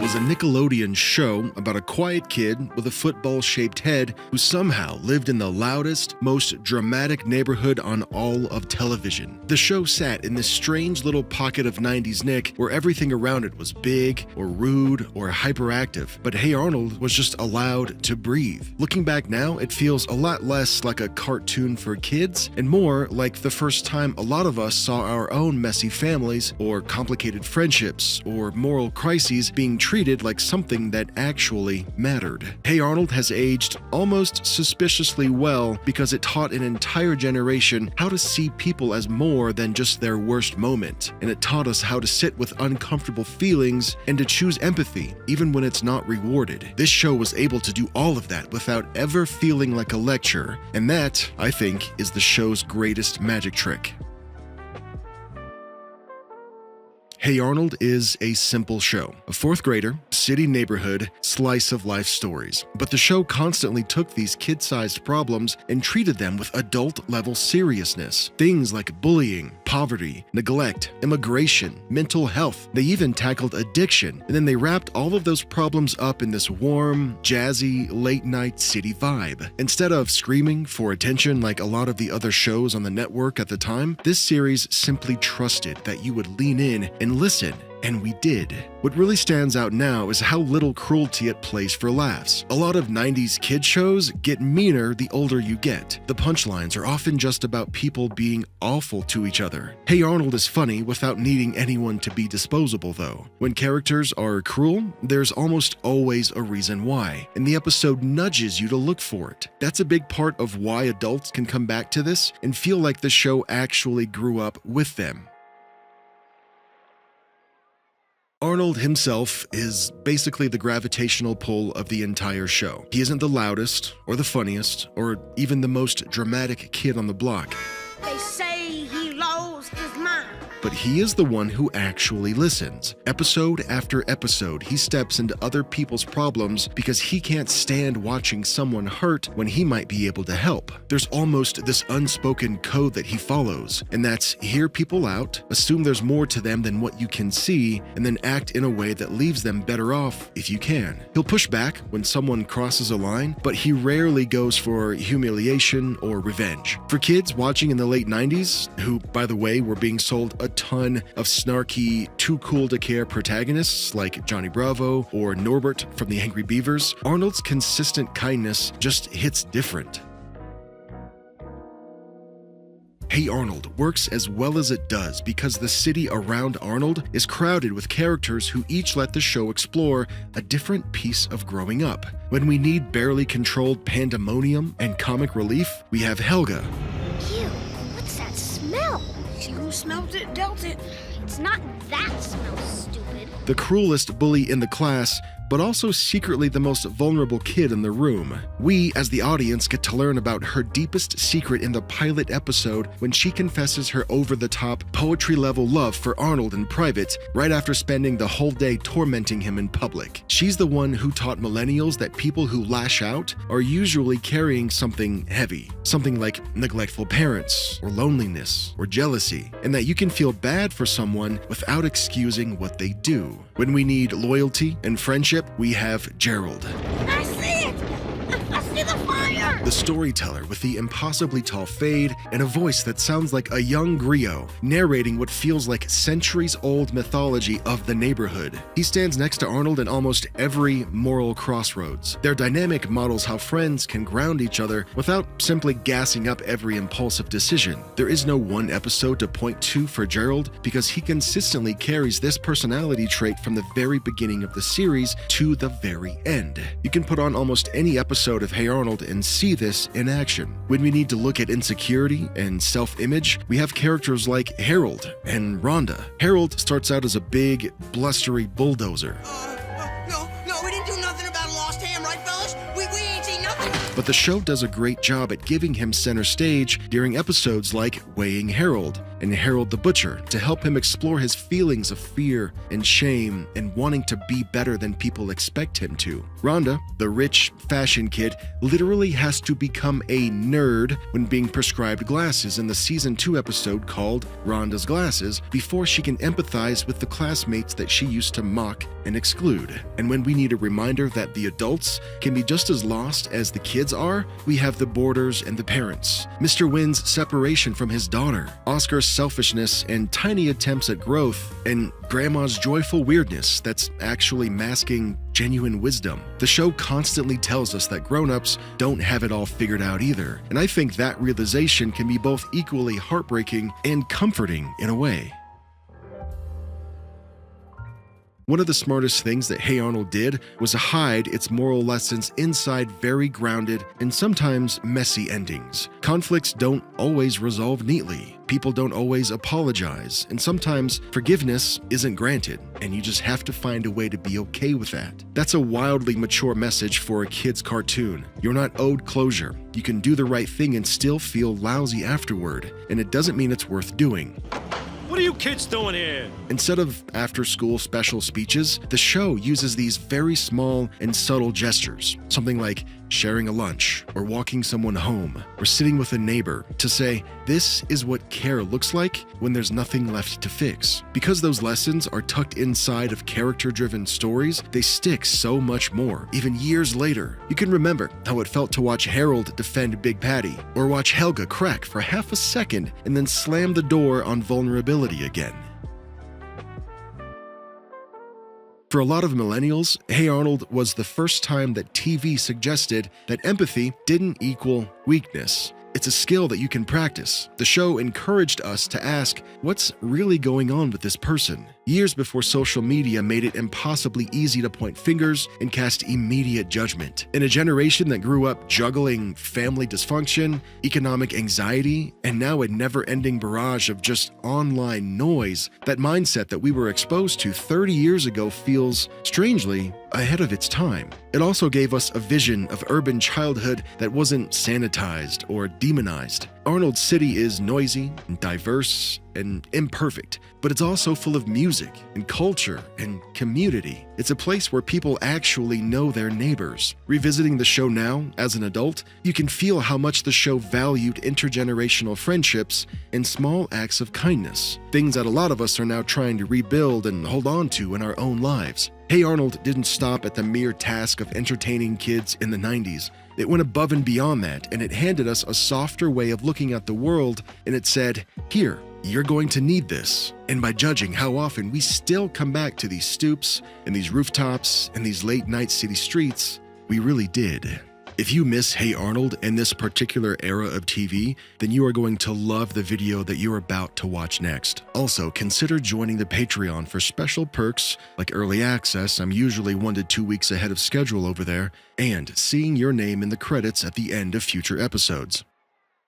was a Nickelodeon show about a quiet kid with a football-shaped head who somehow lived in the loudest, most dramatic neighborhood on all of television. The show sat in this strange little pocket of 90s Nick where everything around it was big, or rude, or hyperactive, but Hey Arnold was just allowed to breathe. Looking back now, it feels a lot less like a cartoon for kids and more like the first time a lot of us saw our own messy families, or complicated friendships, or moral crises being treated like something that actually mattered. Hey Arnold has aged almost suspiciously well because it taught an entire generation how to see people as more than just their worst moment, and it taught us how to sit with uncomfortable feelings and to choose empathy even when it's not rewarded. This show was able to do all of that without ever feeling like a lecture, and that, I think, is the show's greatest magic trick. Hey Arnold is a simple show, a fourth grader, city neighborhood, slice of life stories. But the show constantly took these kid-sized problems and treated them with adult-level seriousness. Things like bullying, poverty, neglect, immigration, mental health. They even tackled addiction, and then they wrapped all of those problems up in this warm, jazzy, late-night city vibe. Instead of screaming for attention like a lot of the other shows on the network at the time, this series simply trusted that you would lean in and listen, and we did. What really stands out now is how little cruelty it plays for laughs. A lot of 90s kid shows get meaner the older you get. The punchlines are often just about people being awful to each other. Hey Arnold is funny without needing anyone to be disposable though. When characters are cruel, there's almost always a reason why, and the episode nudges you to look for it. That's a big part of why adults can come back to this and feel like the show actually grew up with them. Arnold himself is basically the gravitational pull of the entire show. He isn't the loudest, or the funniest, or even the most dramatic kid on the block. They say he lost his mind. But he is the one who actually listens. Episode after episode, he steps into other people's problems because he can't stand watching someone hurt when he might be able to help. There's almost this unspoken code that he follows, and that's hear people out, assume there's more to them than what you can see, and then act in a way that leaves them better off if you can. He'll push back when someone crosses a line, but he rarely goes for humiliation or revenge. For kids watching in the late 90s, who, by the way, were being sold a ton of snarky, too cool to care protagonists like Johnny Bravo or Norbert from the Angry Beavers, Arnold's consistent kindness just hits different. Hey Arnold works as well as it does because the city around Arnold is crowded with characters who each let the show explore a different piece of growing up. When we need barely controlled pandemonium and comic relief, we have Helga. Ew, what's that smell? She who smelt it dealt it. It's not that smell, stupid. The cruelest bully in the class, but also secretly the most vulnerable kid in the room. We, as the audience, get to learn about her deepest secret in the pilot episode when she confesses her over-the-top, poetry-level love for Arnold in private right after spending the whole day tormenting him in public. She's the one who taught millennials that people who lash out are usually carrying something heavy, something like neglectful parents, or loneliness, or jealousy, and that you can feel bad for someone without excusing what they do. When we need loyalty and friendship, we have Gerald. I see it! I see the fire! The storyteller with the impossibly tall fade and a voice that sounds like a young griot, narrating what feels like centuries-old mythology of the neighborhood. He stands next to Arnold in almost every moral crossroads. Their dynamic models how friends can ground each other without simply gassing up every impulsive decision. There is no one episode to point to for Gerald because he consistently carries this personality trait from the very beginning of the series to the very end. You can put on almost any episode of Hey Arnold and see this in action. When we need to look at insecurity and self-image, we have characters like Harold and Rhonda. Harold starts out as a big, blustery bulldozer. No, we didn't do nothing about a lost ham, right, fellas? We ain't seen nothing. But the show does a great job at giving him center stage during episodes like Weighing Harold and Harold the Butcher to help him explore his feelings of fear and shame and wanting to be better than people expect him to. Rhonda, the rich fashion kid, literally has to become a nerd when being prescribed glasses in the season 2 episode called Rhonda's Glasses before she can empathize with the classmates that she used to mock and exclude. And when we need a reminder that the adults can be just as lost as the kids are, we have the boarders and the parents, Mr. Wynn's separation from his daughter, Oscar's selfishness and tiny attempts at growth, and Grandma's joyful weirdness that's actually masking genuine wisdom. The show constantly tells us that grown-ups don't have it all figured out either, and I think that realization can be both equally heartbreaking and comforting in a way. One of the smartest things that Hey Arnold did was to hide its moral lessons inside very grounded and sometimes messy endings. Conflicts don't always resolve neatly. People don't always apologize, and sometimes forgiveness isn't granted, and you just have to find a way to be okay with that. That's a wildly mature message for a kid's cartoon. You're not owed closure. You can do the right thing and still feel lousy afterward, and it doesn't mean it's worth doing. What are you kids doing here? Instead of after-school special speeches, the show uses these very small and subtle gestures, something like sharing a lunch, or walking someone home, or sitting with a neighbor, to say, this is what care looks like when there's nothing left to fix. Because those lessons are tucked inside of character-driven stories, they stick so much more, even years later. You can remember how it felt to watch Harold defend Big Patty, or watch Helga crack for half a second and then slam the door on vulnerability again. For a lot of millennials, Hey Arnold was the first time that TV suggested that empathy didn't equal weakness. It's a skill that you can practice. The show encouraged us to ask, what's really going on with this person? Years before social media made it impossibly easy to point fingers and cast immediate judgment. In a generation that grew up juggling family dysfunction, economic anxiety, and now a never-ending barrage of just online noise, that mindset that we were exposed to 30 years ago feels, strangely, ahead of its time. It also gave us a vision of urban childhood that wasn't sanitized or demonized. Arnold City is noisy and diverse and imperfect, but it's also full of music and culture and community. It's a place where people actually know their neighbors. Revisiting the show now, as an adult, you can feel how much the show valued intergenerational friendships and small acts of kindness, things that a lot of us are now trying to rebuild and hold on to in our own lives. Hey Arnold didn't stop at the mere task of entertaining kids in the 90s. It went above and beyond that, and it handed us a softer way of looking at the world, and it said, here, you're going to need this. And by judging how often we still come back to these stoops and these rooftops and these late-night city streets, we really did. If you miss Hey Arnold and this particular era of TV, then you are going to love the video that you're about to watch next. Also, consider joining the Patreon for special perks like early access, I'm usually 1 to 2 weeks ahead of schedule over there, and seeing your name in the credits at the end of future episodes.